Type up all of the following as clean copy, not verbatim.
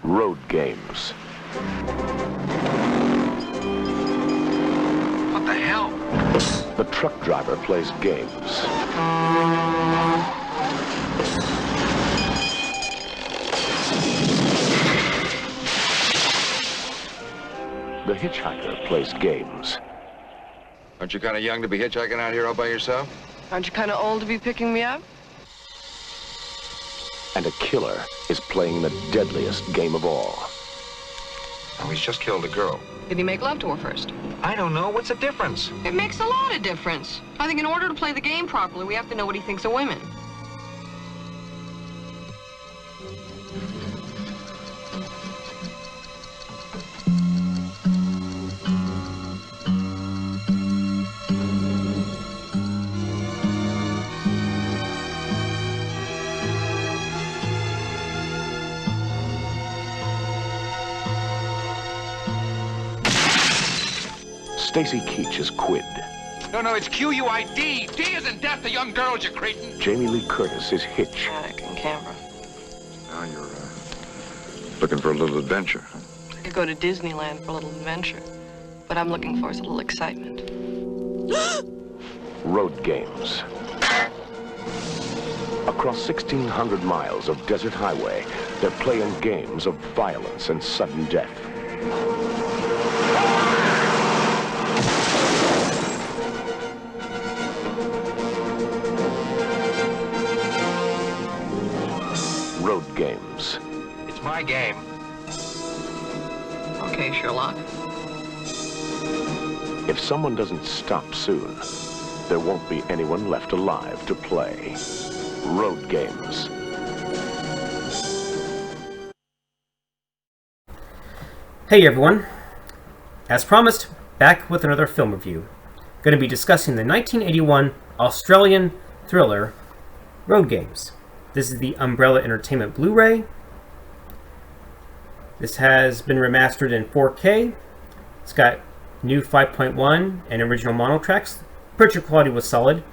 Road games. What the hell? The truck driver plays games. The hitchhiker plays games. Aren't you kind of young to be hitchhiking out here all by yourself? Aren't you kind of old to be picking me up? And a killer is playing the deadliest game of all. Oh, he's just killed a girl. Did he make love to her first? I don't know. What's the difference? It makes a lot of difference. I think in order to play the game properly, we have to know what he thinks of women. Stacy Keach is Quid. No, it's Q-U-I-D. D is in death to young girls, you cretin. Jamie Lee Curtis is Hitch. Attic in Canberra. Now you're looking for a little adventure, huh? I could go to Disneyland for a little adventure. What I'm looking for is a little excitement. Road games. Across 1,600 miles of desert highway, they're playing games of violence and sudden death. Road games. It's my game. Okay, Sherlock. If someone doesn't stop soon, there won't be anyone left alive to play. Road games. Hey everyone. As promised, back with another film review. Going to be discussing the 1981 Australian thriller Road Games. This is the Umbrella Entertainment Blu-ray. This has been remastered in 4K. It's got new 5.1 and original mono tracks. Picture quality was solid.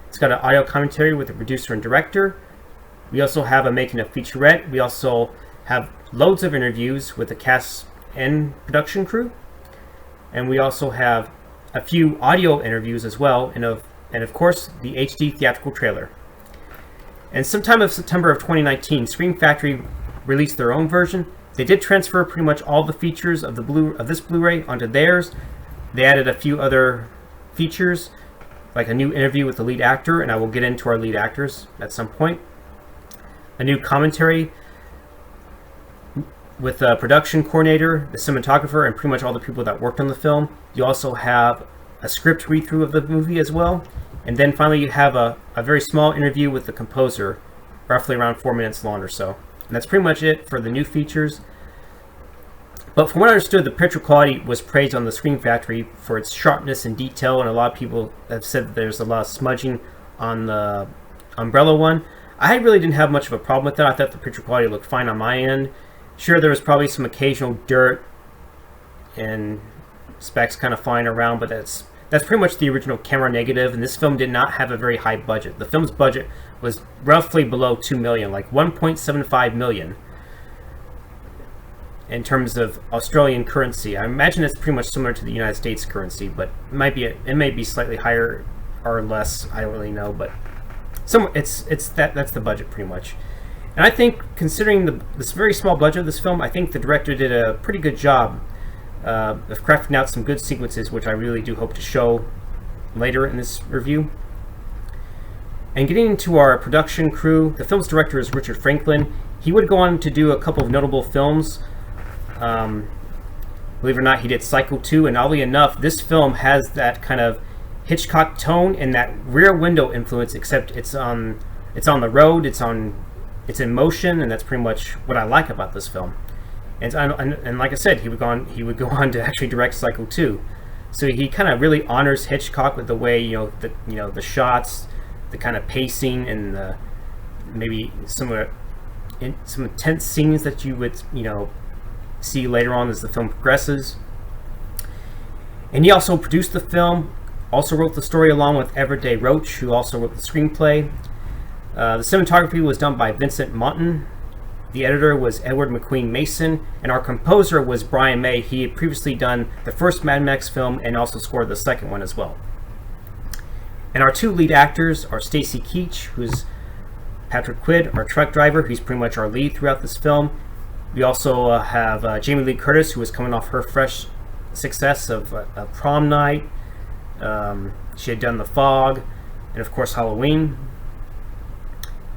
It's got an audio commentary with the producer and director. We also have a making of featurette. We also have loads of interviews with the cast and production crew. And we also have a few audio interviews as well, and of course the HD theatrical trailer. And sometime in September of 2019, Scream Factory released their own version. They did transfer pretty much all the features of this Blu-ray onto theirs. They added a few other features, like a new interview with the lead actor, and I will get into our lead actors at some point. A new commentary with the production coordinator, the cinematographer, and pretty much all the people that worked on the film. You also have a script read-through of the movie as well. And then finally you have a very small interview with the composer, roughly around 4 minutes long or so. And that's pretty much it for the new features. But from what I understood, the picture quality was praised on the Scream Factory for its sharpness and detail, and a lot of people have said that there's a lot of smudging on the Umbrella one. I really didn't have much of a problem with that. I thought the picture quality looked fine on my end. Sure, there was probably some occasional dirt and specks kind of flying around, but that's pretty much the original camera negative, and this film did not have a very high budget. The film's budget was roughly below $2 million, like $1.75 million in terms of Australian currency. I imagine it's pretty much similar to the United States currency, but it may be slightly higher or less. I don't really know, but that's the budget pretty much. And I think, considering this very small budget of this film, I think the director did a pretty good job of crafting out some good sequences, which I really do hope to show later in this review. And getting into our production crew, the film's director is Richard Franklin. He would go on to do a couple of notable films. Believe it or not, he did Psycho 2, and oddly enough, this film has that kind of Hitchcock tone and that Rear Window influence, except it's on the road, it's in motion, and that's pretty much what I like about this film. And like I said, he would go on to actually direct Psycho 2. So he kind of really honors Hitchcock with the way the shots, the kind of pacing, and maybe some intense scenes that you would see later on as the film progresses. And he also produced the film, also wrote the story along with Everday Roach, who also wrote the screenplay. The cinematography was done by Vincent Monton, The editor was Edward McQueen Mason, and our composer was Brian May. He had previously done the first Mad Max film and also scored the second one as well. And our two lead actors are Stacy Keach, who's Patrick Quid, our truck driver, who's pretty much our lead throughout this film. We also have Jamie Lee Curtis, who is coming off her fresh success of Prom Night. She had done The Fog, and of course Halloween.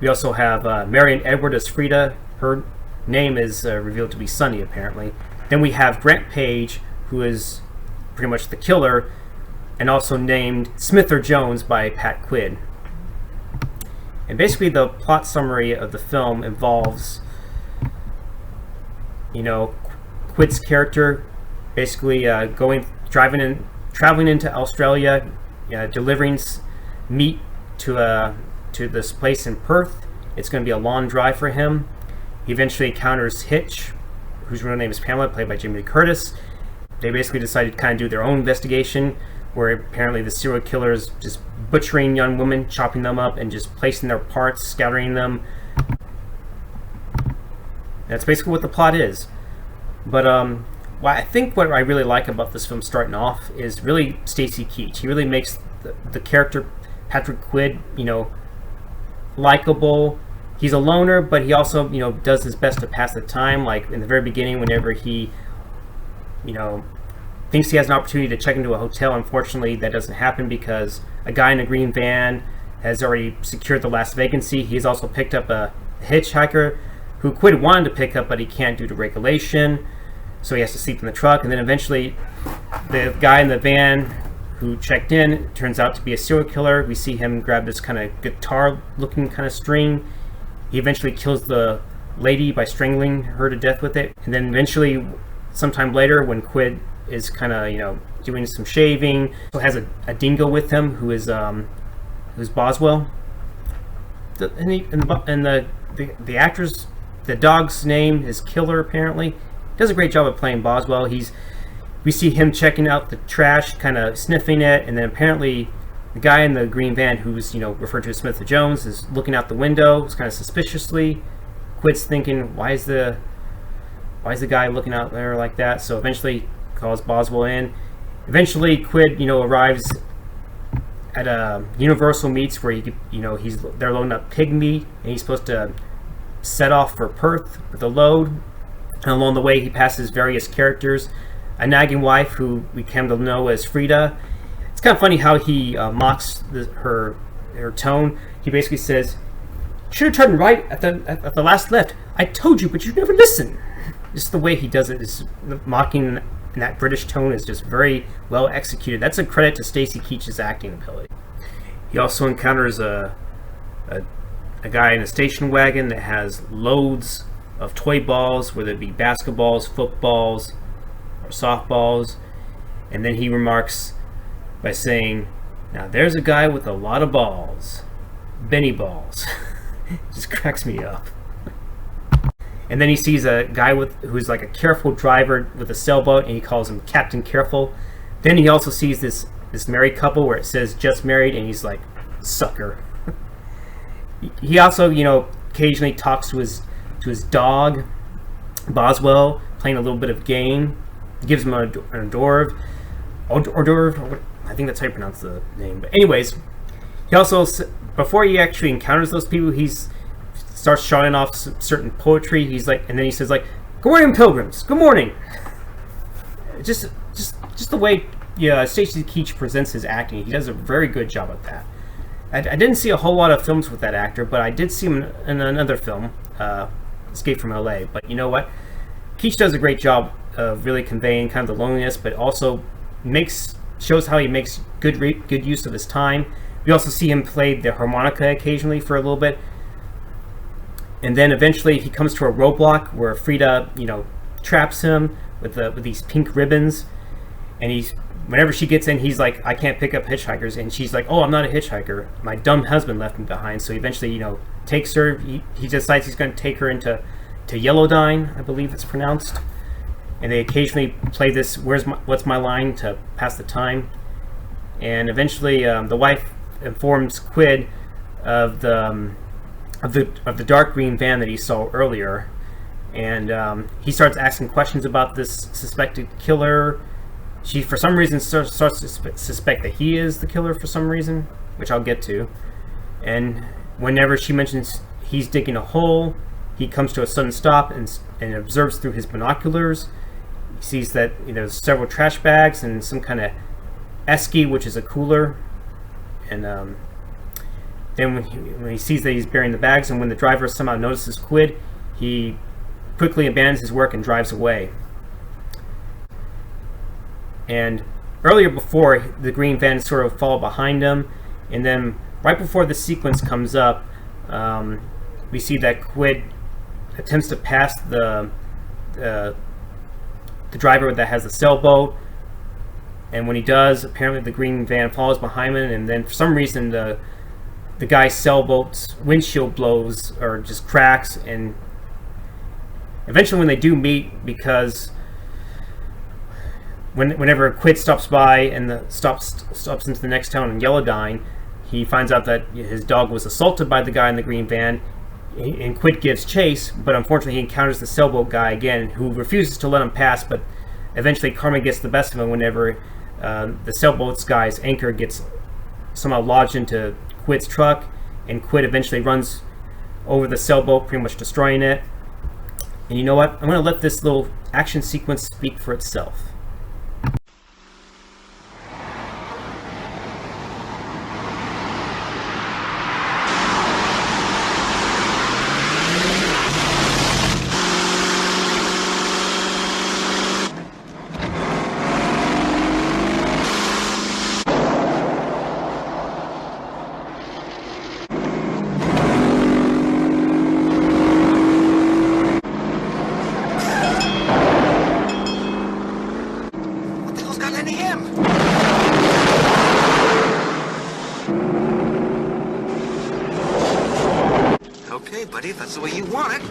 We also have Marion Edward as Frida. Her name is revealed to be Sunny, apparently. Then we have Grant Page, who is pretty much the killer, and also named Smith or Jones by Pat Quid. And basically the plot summary of the film involves, Quid's character basically traveling into Australia, delivering meat to this place in Perth. It's going to be a long drive for him. He eventually encounters Hitch, whose real name is Pamela, played by Jamie Lee Curtis. They basically decided to kind of do their own investigation, where apparently the serial killer is just butchering young women, chopping them up, and just placing their parts, scattering them. That's basically what the plot is. But I think what I really like about this film starting off is really Stacy Keach. He really makes the character Patrick Quid, likable. He's a loner, but he also, does his best to pass the time. Like in the very beginning, whenever he, thinks he has an opportunity to check into a hotel, unfortunately that doesn't happen because a guy in a green van has already secured the last vacancy. He's also picked up a hitchhiker who Quid wanted to pick up, but he can't due to regulation, so he has to sleep in the truck. And then eventually the guy in the van who checked in turns out to be a serial killer. We see him grab this kind of guitar looking kind of string. He eventually kills the lady by strangling her to death with it. And then eventually, sometime later, when Quid is kind of, doing some shaving, he has a dingo with him who's Boswell. The actor's, the dog's name is Killer, apparently. He does a great job of playing Boswell. We see him checking out the trash, kind of sniffing it, and then apparently the guy in the green van, who's referred to as Smith or Jones, is looking out the window. It's kind of suspiciously. Quid's thinking, why is the guy looking out there like that? So eventually calls Boswell in. Eventually Quid, arrives at a Universal Meats where they're loading up pig meat, and he's supposed to set off for Perth with a load. And along the way, he passes various characters. A nagging wife who we came to know as Frida. It's kind of funny how he mocks her tone. He basically says, "Should have turned right at the last left. I told you, but you never listen." Just the way he does it is mocking, in that British tone is just very well executed. That's a credit to Stacy Keach's acting ability. He also encounters a guy in a station wagon that has loads of toy balls, whether it be basketballs, footballs, or softballs, and then he remarks by saying, "Now there's a guy with a lot of balls, Benny balls." It just cracks me up. And then he sees a guy who's like a careful driver with a sailboat, and he calls him Captain Careful. Then he also sees this married couple where it says just married, and he's like, sucker. He also, occasionally talks to his dog, Boswell, playing a little bit of game. He gives him an hors d'oeuvre. I think that's how you pronounce the name. But anyways, he also, before he actually encounters those people, he starts shouting off certain poetry. He's like, and then he says like, "Good morning, pilgrims. Good morning." Just the way Stacy Keach presents his acting, he does a very good job at that. I didn't see a whole lot of films with that actor, but I did see him in another film, Escape from LA. But you know what? Keach does a great job of really conveying kind of the loneliness, but also shows how he makes good use of his time. We also see him play the harmonica occasionally for a little bit. And then eventually he comes to a roadblock where Frida, traps him with these pink ribbons. And whenever she gets in, he's like, "I can't pick up hitchhikers." And she's like, "Oh, I'm not a hitchhiker. My dumb husband left me behind." So he eventually, takes her. He decides he's going to take her to Yellowdine, I believe it's pronounced. And they occasionally play this "What's my line" to pass the time. And eventually, the wife informs Quid of the dark green van that he saw earlier. and he starts asking questions about this suspected killer. She, for some reason, starts to suspect that he is the killer for some reason, which I'll get to. And whenever she mentions he's digging a hole, he comes to a sudden stop and observes through his binoculars. He sees that there's several trash bags and some kind of esky, which is a cooler. And then when he sees that he's burying the bags, and when the driver somehow notices Quid, he quickly abandons his work and drives away. And earlier before, the green van sort of followed behind him, and then right before the sequence comes up, we see that Quid attempts to pass the driver that has the sailboat, and when he does, apparently the green van follows behind him, and then for some reason the guy's sailboat's windshield blows or just cracks, and eventually when they do meet, because whenever Quid stops by and stops into the next town in Yellowdine, he finds out that his dog was assaulted by the guy in the green van, and Quid gives chase, but unfortunately he encounters the sailboat guy again, who refuses to let him pass, but eventually karma gets the best of him whenever the sailboat's guy's anchor gets somehow lodged into Quid's truck, and Quid eventually runs over the sailboat, pretty much destroying it. And you know what? I'm going to let this little action sequence speak for itself. Okay, buddy, if that's the way you want it.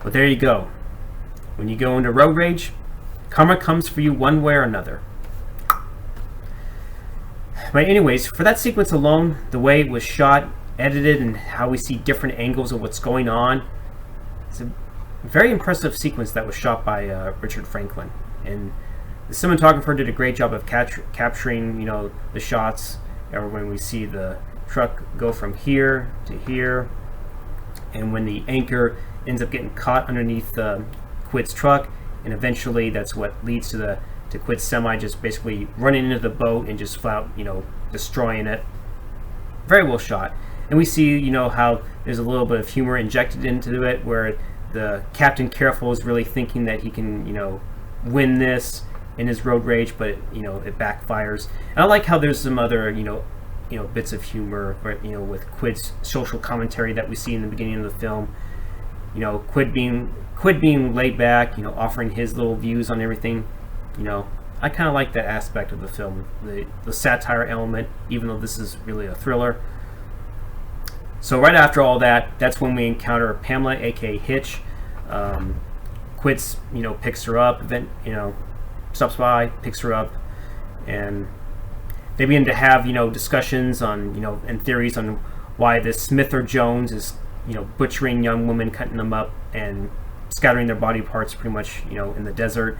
But there you go. When you go into road rage, karma comes for you one way or another. But anyways, for that sequence alone, the way it was shot, edited, and how we see different angles of what's going on, it's a very impressive sequence that was shot by Richard Franklin. And the cinematographer did a great job of capturing, the shots, when we see the truck go from here to here, and when the anchor ends up getting caught underneath Quid's truck, and eventually that's what leads to Quid's semi just basically running into the boat and just flat out, destroying it. Very well shot. And we see, how there's a little bit of humor injected into it, where the Captain Careful is really thinking that he can, win this in his road rage, but it backfires. And I like how there's some other, bits of humor, with Quid's social commentary that we see in the beginning of the film. Quid being laid back, offering his little views on everything. I kind of like that aspect of the film, the satire element, even though this is really a thriller. So right after all that, that's when we encounter Pamela, aka Hitch. Quid's, picks her up, then, stops by, picks her up, and they begin to have, discussions on, and theories on why this Smith or Jones is, butchering young women, cutting them up, and scattering their body parts pretty much, in the desert.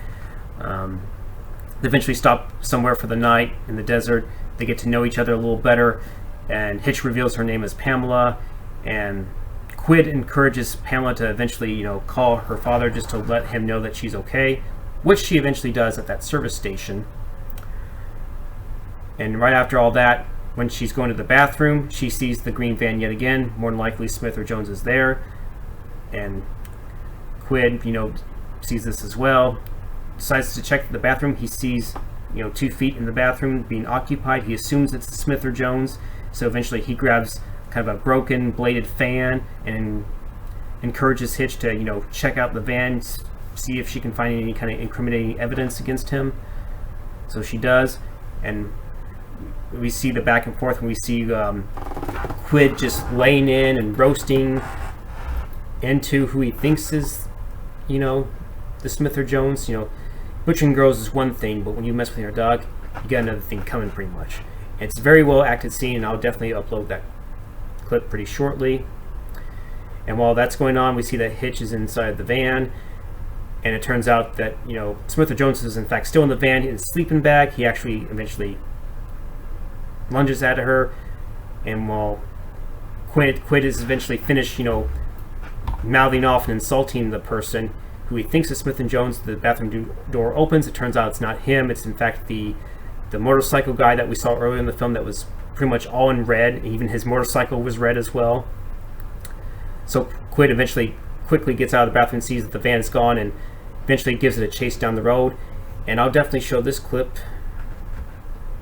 They eventually stop somewhere for the night in the desert. They get to know each other a little better, and Hitch reveals her name as Pamela, And Quid encourages Pamela to eventually, call her father just to let him know that she's okay, which she eventually does at that service station. And right after all that, when she's going to the bathroom, she sees the green van yet again. More than likely, Smith or Jones is there. And Quid, sees this as well. Decides to check the bathroom. He sees, 2 feet in the bathroom being occupied. He assumes it's Smith or Jones. So eventually he grabs kind of a broken bladed fan and encourages Hitch to, check out the van, see if she can find any kind of incriminating evidence against him. So she does. And we see the back and forth, and we see Quid just laying in and roasting into who he thinks is, the Smith or Jones. Butchering girls is one thing, but when you mess with your dog, you got another thing coming pretty much. It's a very well acted scene, and I'll definitely upload that clip pretty shortly. And while that's going on, we see that Hitch is inside the van, and it turns out that, Smith or Jones is in fact still in the van in his sleeping bag. He actually eventually lunges at her, and while Quid is eventually finished, mouthing off and insulting the person who he thinks is Smith and Jones, the bathroom door opens. It turns out it's not him. It's in fact the motorcycle guy that we saw earlier in the film that was pretty much all in red. Even his motorcycle was red as well. So Quid eventually quickly gets out of the bathroom and sees that the van is gone, and eventually gives it a chase down the road. And I'll definitely show this clip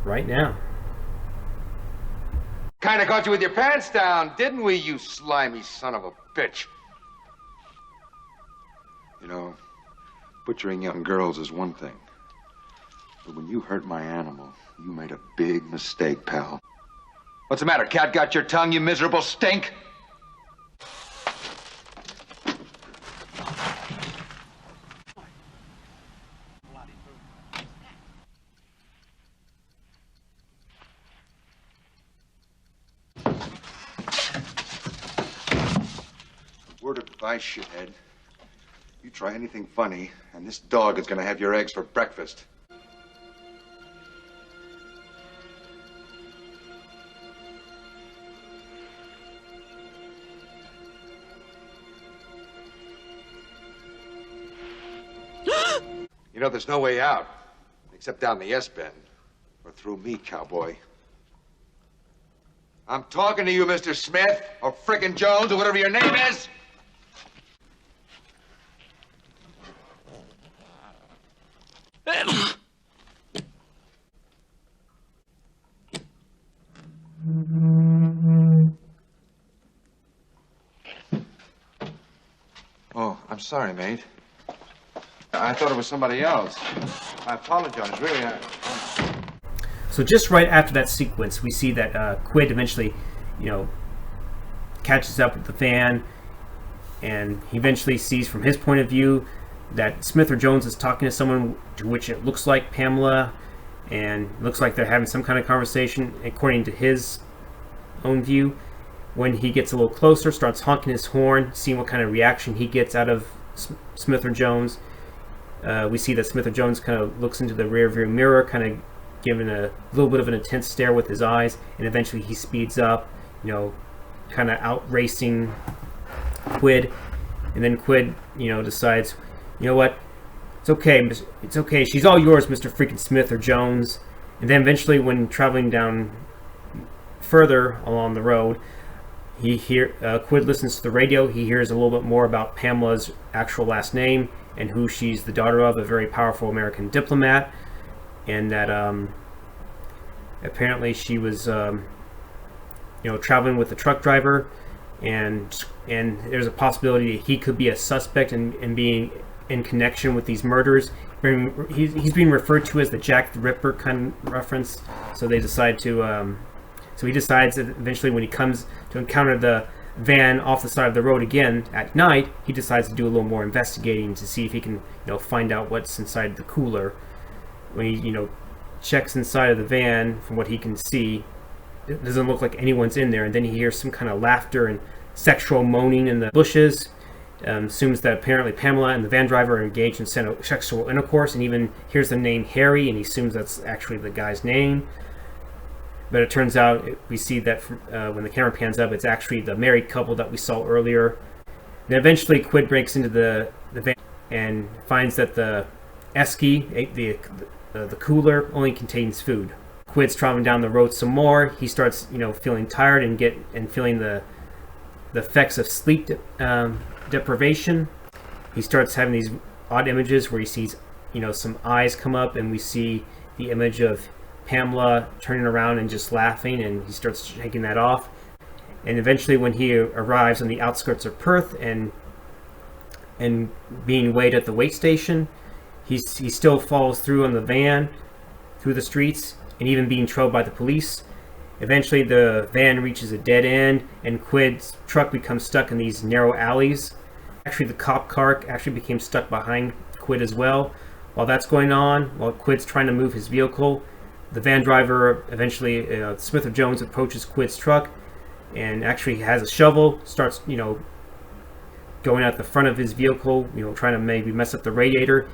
right now. Kinda got you with your pants down, didn't we, you slimy son of a bitch? Butchering young girls is one thing. But when you hurt my animal, you made a big mistake, pal. What's the matter? Cat got your tongue, you miserable stink? Word of advice, shithead. You try anything funny, and this dog is gonna have your eggs for breakfast. There's no way out, except down the S-bend, or through me, cowboy. I'm talking to you, Mr. Smith, or frickin' Jones, or whatever your name is. Oh, I'm sorry, mate. I thought it was somebody else. I apologize, really. So just right after that sequence, we see that Quid eventually, catches up with the van, and he eventually sees from his point of view that Smith or Jones is talking to someone, to which it looks like Pamela, and it looks like they're having some kind of conversation according to his own view. When he gets a little closer, starts honking his horn, seeing what kind of reaction he gets out of Smith or Jones. We see that Smith or Jones kind of looks into the rear view mirror, kind of giving a little bit of an intense stare with his eyes, and eventually he speeds up, kind of out racing Quid. And then Quid, decides, what, it's okay, she's all yours, Mr. freaking Smith or Jones. And then eventually, when traveling down further along the road, Quid listens to the radio. He hears a little bit more about Pamela's actual last name and who she's the daughter of, a very powerful American diplomat, and that apparently she was traveling with a truck driver, and there's a possibility that he could be a suspect and being in connection with these murders. He's being referred to as the Jack the Ripper kind of reference. So they decide to so he decides that eventually, when he comes to encounter the van off the side of the road again at night, he decides to do a little more investigating to see if he can find out what's inside the cooler. When he checks inside of the van, from what he can see, it doesn't look like anyone's in there, and then he hears some kind of laughter and sexual moaning in the bushes. Assumes that apparently Pamela and the van driver are engaged in sexual intercourse, and even hears the name Harry, and he assumes that's actually the guy's name. But it turns out we see that when the camera pans up, it's actually the married couple that we saw earlier. Then eventually Quid breaks into the van and finds that the esky, the cooler, only contains food. Quid's traveling down the road some more. He starts, feeling tired and feeling the effects of sleep deprivation. He starts having these odd images where he sees, some eyes come up, and we see the image of Pamela turning around and just laughing, and he starts shaking that off. And eventually, when he arrives on the outskirts of Perth and being weighed at the weigh station, he still follows through on the van, through the streets, and even being trailed by the police. Eventually, the van reaches a dead end, and Quid's truck becomes stuck in these narrow alleys. Actually, the cop car actually became stuck behind Quid as well. While that's going on, while Quid's trying to move his vehicle, the van driver eventually, Smith or Jones, approaches Quid's truck and actually has a shovel, starts, going at the front of his vehicle, trying to maybe mess up the radiator.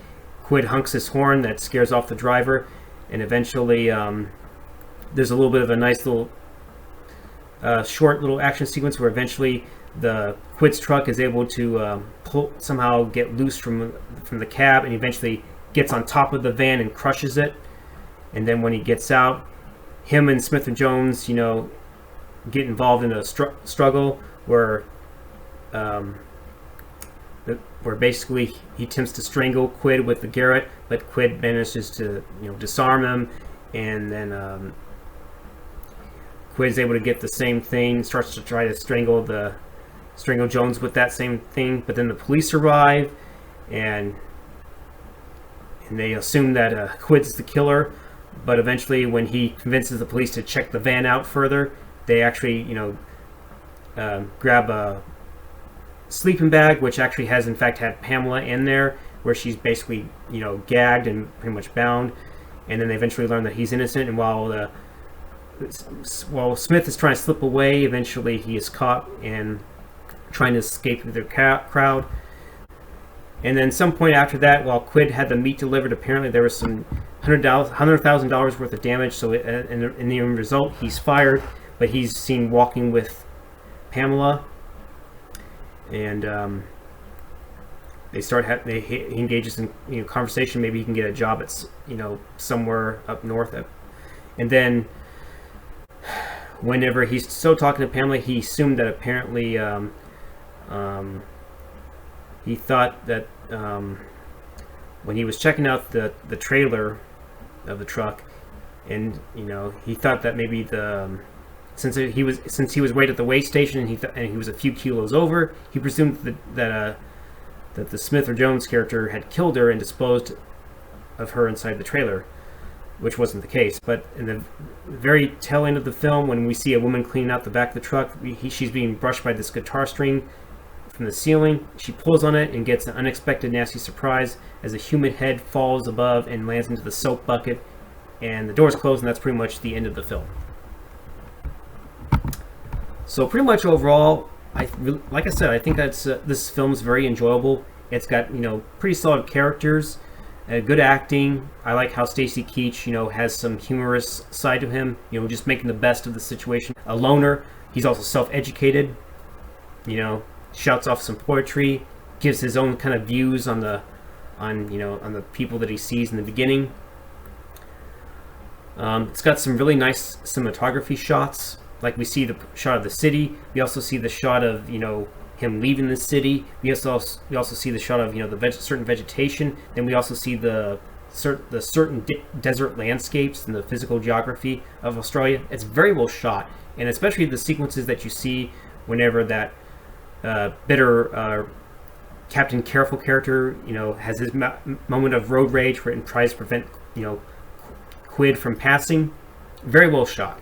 Quid honks his horn that scares off the driver, and eventually there's a little bit of a nice little short little action sequence where eventually the Quid's truck is able to somehow get loose from the cab, and eventually gets on top of the van and crushes it. And then when he gets out, him and Smith and Jones, get involved in a struggle where basically he attempts to strangle Quid with the garrote, but Quid manages to disarm him, and then Quid is able to get the same thing, starts to try to strangle Jones with that same thing, but then the police arrive, and they assume that Quid's the killer. But eventually, when he convinces the police to check the van out further, they actually, grab a sleeping bag, which actually has in fact had Pamela in there, where she's basically, gagged and pretty much bound. And then they eventually learn that he's innocent. And while Smith is trying to slip away, eventually he is caught and trying to escape through the crowd. And then some point after that, while Quid had the meat delivered, apparently there was some $100,000 worth of damage. So in the result, he's fired, but he's seen walking with Pamela, and he engages in conversation. Maybe he can get a job at somewhere up north, and then whenever he's still talking to Pamela, he assumed that apparently he thought that when he was checking out the trailer of the truck, and he thought that maybe since he was weighed at the weigh station and he was a few kilos over, he presumed that the Smith or Jones character had killed her and disposed of her inside the trailer, which wasn't the case. But in the very tail end of the film, when we see a woman cleaning out the back of the truck, she's being brushed by this guitar string from the ceiling. She pulls on it and gets an unexpected nasty surprise as a human head falls above and lands into the soap bucket, and the doors close, and that's pretty much the end of the film. So pretty much overall, like I said, I think that's this film is very enjoyable. It's got pretty solid characters, good acting. I like how Stacy Keach has some humorous side to him, just making the best of the situation. A loner, he's also self-educated, shouts off some poetry, gives his own kind of views on the people that he sees in the beginning. It's got some really nice cinematography shots, like we see the shot of the city. We also see the shot of him leaving the city. We also see the shot of certain vegetation. Then we also see the certain desert landscapes and the physical geography of Australia. It's very well shot, and especially the sequences that you see whenever that bitter Captain Careful character, has his moment of road rage where it tries to prevent, Quid from passing. Very well shot.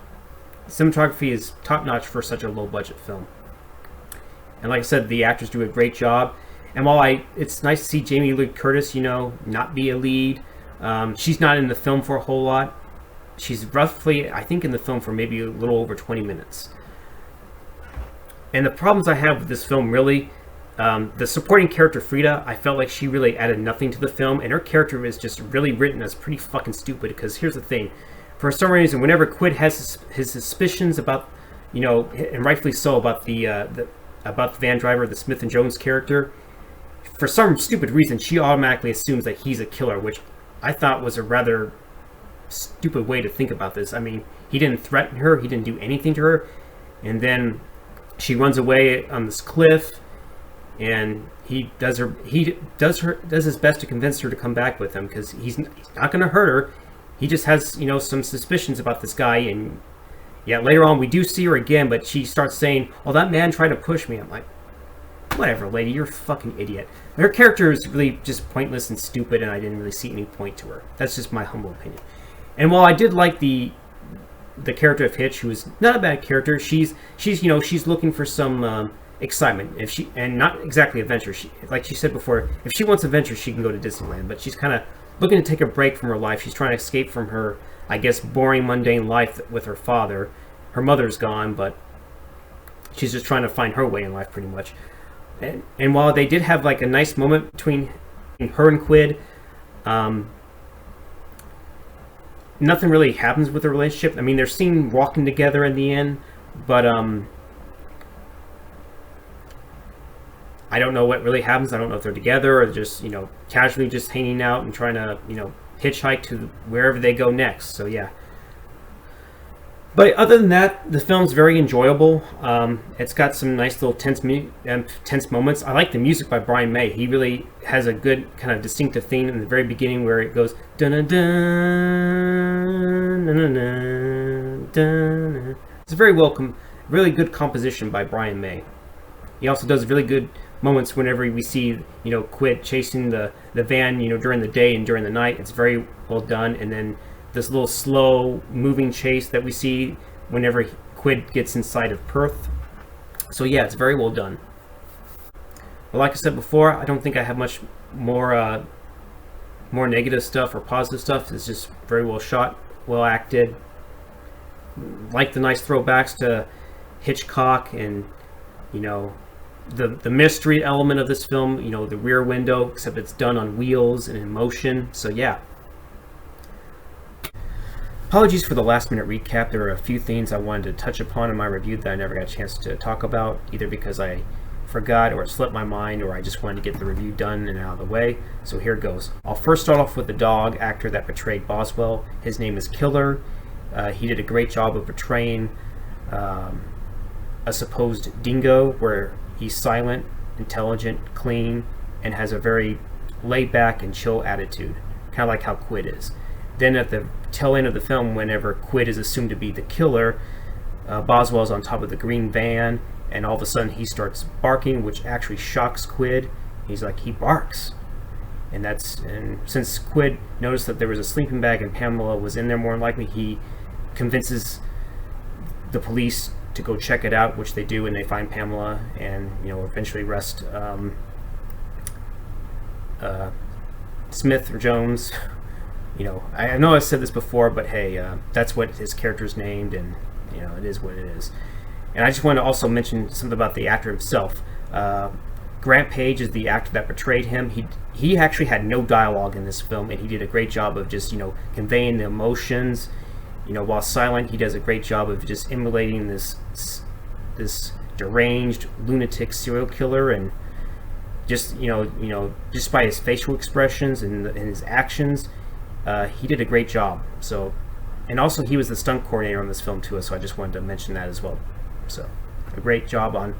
Cinematography is top-notch for such a low-budget film. And like I said, the actors do a great job. And while it's nice to see Jamie Lee Curtis, not be a lead. She's not in the film for a whole lot. She's roughly, I think, in the film for maybe a little over 20 minutes. And the problems I have with this film, really, the supporting character Frida, I felt like she really added nothing to the film, and her character is just really written as pretty fucking stupid. Because here's the thing, for some reason, whenever Quid has his suspicions about, and rightfully so, about the van driver, the Smith and Jones character, for some stupid reason, she automatically assumes that he's a killer, which I thought was a rather stupid way to think about this. I mean, he didn't threaten her, he didn't do anything to her, and then she runs away on this cliff, and he does his best to convince her to come back with him, because he's not going to hurt her. He just has, some suspicions about this guy, and yeah, later on we do see her again, but she starts saying, "Oh, that man tried to push me." I'm like, whatever, lady, you're a fucking idiot. Her character is really just pointless and stupid, and I didn't really see any point to her. That's just my humble opinion. And while I did like the character of Hitch, who is not a bad character, she's looking for some excitement, and not exactly adventure. Like she said before, if she wants adventure, she can go to Disneyland, but she's kind of looking to take a break from her life. She's trying to escape from her, I guess, boring, mundane life with her father. Her mother's gone, but she's just trying to find her way in life, pretty much. And while they did have like a nice moment between her and Quid, nothing really happens with the relationship. I mean, they're seen walking together in the end, but I don't know what really happens. I don't know if they're together or just, casually just hanging out and trying to, hitchhike to wherever they go next. So yeah. But other than that, the film's very enjoyable. It's got some nice little tense moments. I like the music by Brian May. He really has a good kind of distinctive theme in the very beginning where it goes dun dun dun dun dun dun. It's a very really good composition by Brian May. He also does really good moments whenever we see, Quid chasing the van, during the day and during the night. It's very well done. And then this little slow moving chase that we see whenever Quid gets inside of Perth. So yeah, it's very well done. But like I said before, I don't think I have much more negative stuff or positive stuff. It's just very well shot, well acted. Like the nice throwbacks to Hitchcock and, the mystery element of this film, the rear window, except it's done on wheels and in motion. So yeah. Apologies for the last minute recap. There are a few things I wanted to touch upon in my review that I never got a chance to talk about, either because I forgot or it slipped my mind, or I just wanted to get the review done and out of the way. So here it goes. I'll first start off with the dog actor that portrayed Boswell. His name is Killer. He did a great job of portraying a supposed dingo, where he's silent, intelligent, clean, and has a very laid back and chill attitude, kind of like how Quid is. Then at the tail end of the film, whenever Quid is assumed to be the killer, Boswell's on top of the green van, and all of a sudden he starts barking, which actually shocks Quid. He's like, he barks. And since Quid noticed that there was a sleeping bag and Pamela was in there, more than likely, he convinces the police to go check it out, which they do, and they find Pamela and, eventually arrest Smith or Jones. I know I said this before, but hey, that's what his character's named, and it is what it is. And I just want to also mention something about the actor himself. Grant Page is the actor that portrayed him. He actually had no dialogue in this film, and he did a great job of just conveying the emotions. While silent, he does a great job of just emulating this deranged lunatic serial killer, and just just by his facial expressions and his actions. He did a great job. So, and also he was the stunt coordinator on this film too, so I just wanted to mention that as well. So, a great job on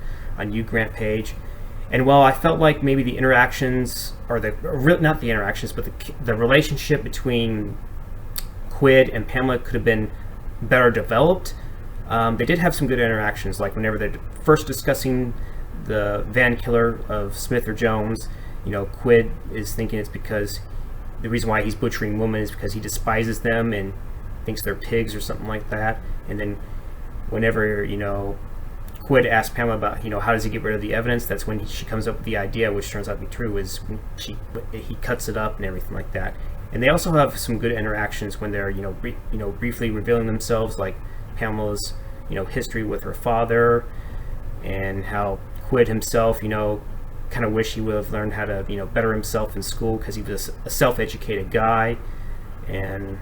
you, Grant Page. And while I felt like maybe the interactions, or not the interactions, but the relationship between Quid and Pamela could have been better developed, they did have some good interactions, like whenever they're first discussing the van killer of Smith or Jones, Quid is thinking it's because the reason why he's butchering women is because he despises them and thinks they're pigs or something like that. And then whenever, Quid asks Pamela about, how does he get rid of the evidence, that's when she comes up with the idea, which turns out to be true, is he cuts it up and everything like that. And they also have some good interactions when they're, briefly revealing themselves, like Pamela's, history with her father, and how Quid himself, kind of wish he would have learned how to, better himself in school because he was a self-educated guy. And,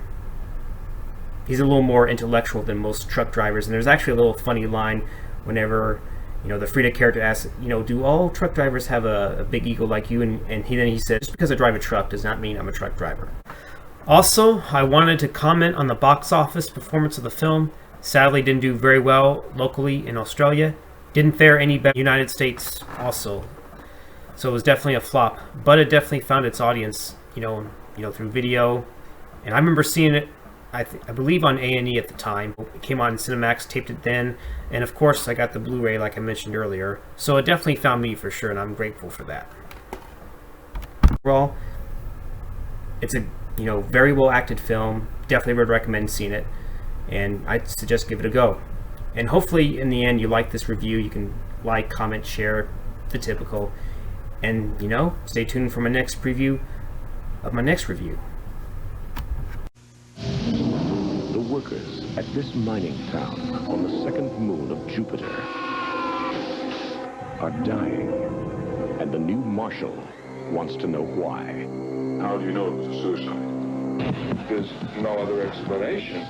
he's a little more intellectual than most truck drivers. And there's actually a little funny line whenever, the Frida character asks, do all truck drivers have a big ego like you? And he said, just because I drive a truck does not mean I'm a truck driver. Also, I wanted to comment on the box office performance of the film. Sadly, didn't do very well locally in Australia. Didn't fare any better in the United States also. So it was definitely a flop, but it definitely found its audience, through video. And I remember seeing it, I believe on A&E at the time. It came on Cinemax, taped it then, and of course I got the Blu-ray like I mentioned earlier. So it definitely found me for sure, and I'm grateful for that. Overall, it's a very well acted film. Definitely would recommend seeing it, and I'd suggest give it a go. And hopefully in the end you like this review. You can like, comment, share, the typical. And stay tuned for my next preview of my next review. The workers at this mining town on the second moon of Jupiter are dying, and the new marshal wants to know why. How do you know it was a suicide? There's no other explanation.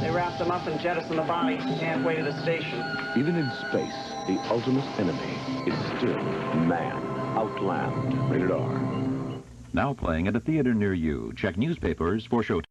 They wrapped them up and jettisoned the body halfway to the station. Even in space, the ultimate enemy is still man. Outland, rated R. Now playing at a theater near you. Check newspapers for show.